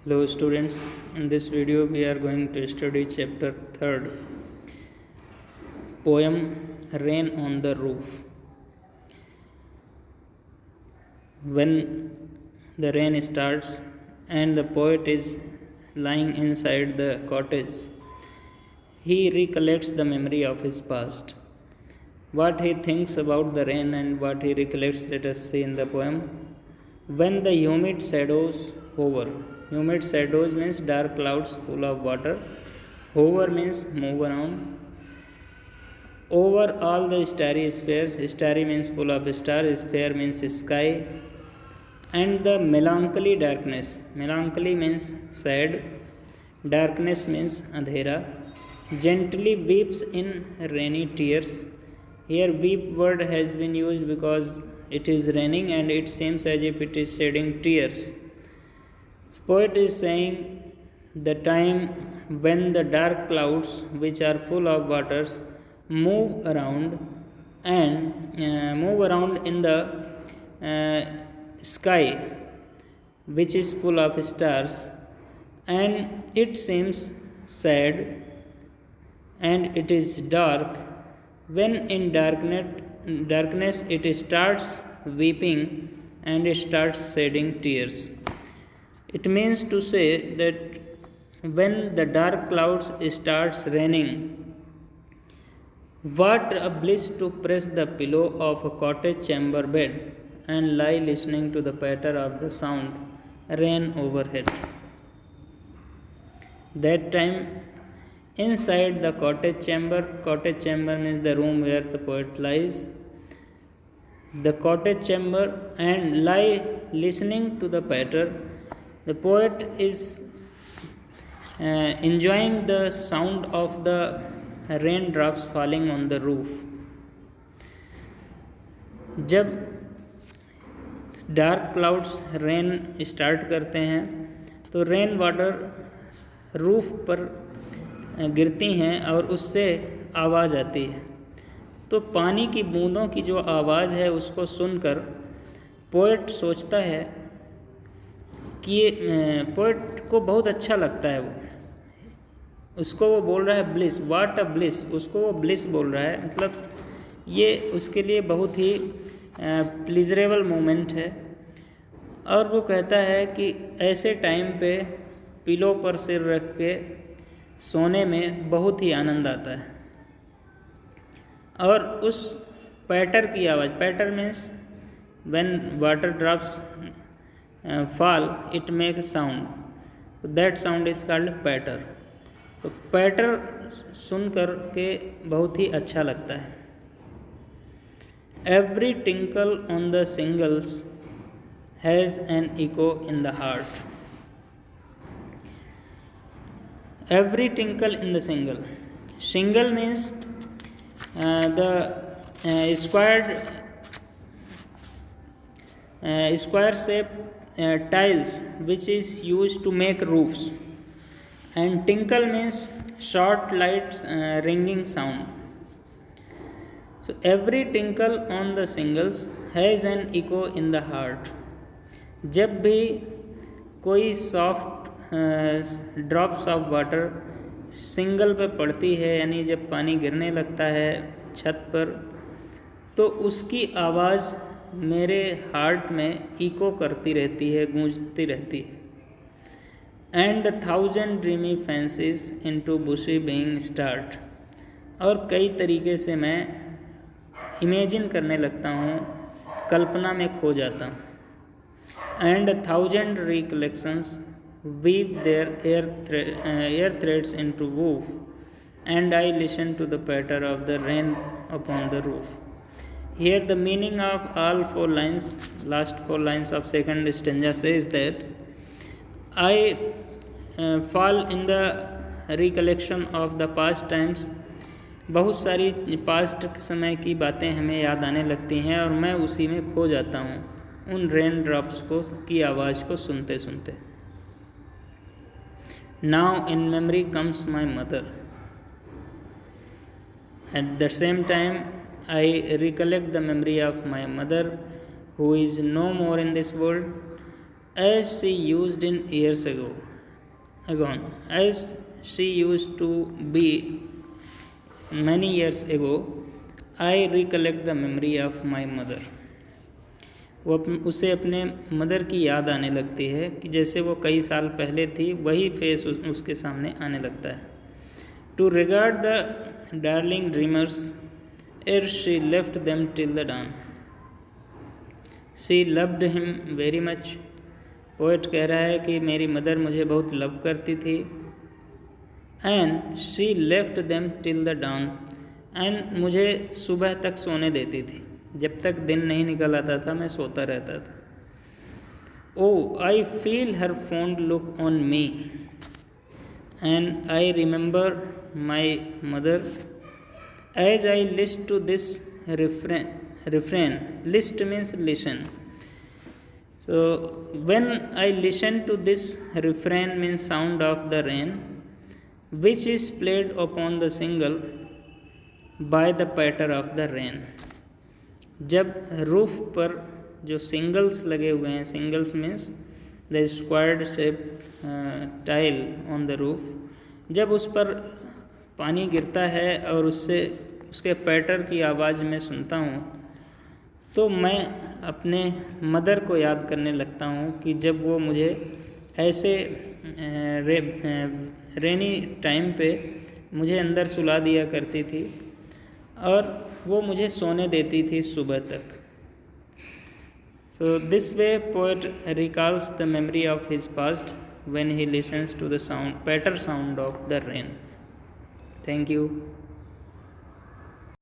Hello students, in this video we are going to study chapter 3rd, poem Rain on the Roof. When the rain starts and the poet is lying inside the cottage, he recollects the memory of his past. What he thinks about the rain and what he recollects, let us see in the poem. When the humid shadows hover. Humid shadows means dark clouds full of water. Hover means move around. Over all the starry spheres. Starry means full of stars. Sphere means sky. And the melancholy darkness. Melancholy means sad. Darkness means andhera. Gently weeps in rainy tears. Here weep word has been used because it is raining and it seems as if it is shedding tears. The poet is saying the time when the dark clouds which are full of waters move around in the sky which is full of stars, and it seems sad and it is dark. When in darkness it starts weeping and it starts shedding tears. It means to say that when the dark clouds starts raining, what a bliss to press the pillow of a cottage chamber bed and lie listening to the patter of the sound rain overhead. That time inside the cottage chamber means the room where the poet lies, the cottage chamber, and lie listening to the patter. The poet is enjoying the sound of the raindrops falling on the roof. जब dark clouds rain start करते हैं तो rain water roof पर गिरती हैं और उससे आवाज़ आती है। तो पानी की बूंदों की जो आवाज़ है उसको सुनकर पोएट सोचता है कि पोएट को बहुत अच्छा लगता है, उसको वो बोल रहा है ब्लिस, व्हाट अ ब्लिस, उसको वो ब्लिस बोल रहा है, मतलब ये उसके लिए बहुत ही प्लीजरेबल मोमेंट है। और वो कहता है कि ऐसे टाइम पे पिलो पर सिर रख के सोने में बहुत ही आनंद आता है। और उस पैटर की आवाज़, patter means when water drops fall it make a sound, that sound is called patter. तो पैटर सुन कर के बहुत ही अच्छा लगता है। Every tinkle on the shingles has an echo in the heart. Every tinkle in the shingle means the square shape tiles which is used to make roofs, and tinkle means short light ringing sound. So every tinkle on the shingles has an echo in the heart. जब भी कोई soft drops of water single पे पड़ती है, यानी जब पानी गिरने लगता है छत पर, तो उसकी आवाज़ मेरे हार्ट में इको करती रहती है, गूंजती रहती है। And 1000 dreamy fancies into bushy being start, और कई तरीके से मैं इमेजिन करने लगता हूँ, कल्पना में खो जाता हूँ। And 1000 recollections weave their air threads into woof, and I listen to the patter of the rain upon the roof. Here the meaning of all four lines, last four lines of second stanza says that I fall in the recollection of the past times. बहुत सारी past समय की बातें हमें याद आने लगती हैं और मैं उसी में खो जाता हूँ, उन रेन ड्रॉप्स की आवाज़ को सुनते सुनते। Now in memory comes my mother. At the same time I recollect the memory of my mother, who is no more in this world, as she used in years ago. agone, as she used to be many years ago. I recollect the memory of my mother. उसे अपने mother की याद आने लगती है कि जैसे वो कई साल पहले थी, वही फेस उसके सामने आने लगता है. To regard the darling dreamers ere she left them till the dawn. She loved him very much. Poet कह रहा है कि मेरी मदर मुझे बहुत लव करती थी. And she left them till the dawn. And मुझे सुबह तक सोने देती थी. जब तक दिन नहीं निकल आता था मैं सोता रहता था. Oh, I feel her fond look on me. And I remember my mother. As I list to this refrain, list means listen. So when I listen to this refrain means sound of the rain, which is played upon the shingle by the patter of the rain. जब roof पर जो singles लगे हुए हैं, singles means the squared shape tile on the roof, जब उस पर पानी गिरता है और उससे उसके पैटर की आवाज़ में सुनता हूँ, तो मैं अपने मदर को याद करने लगता हूँ कि जब वो मुझे ऐसे रेनी टाइम पे मुझे अंदर सुला दिया करती थी और वो मुझे सोने देती थी सुबह तक. So this way poet recalls the memory of his past when he listens to the patter sound of the rain. Thank you.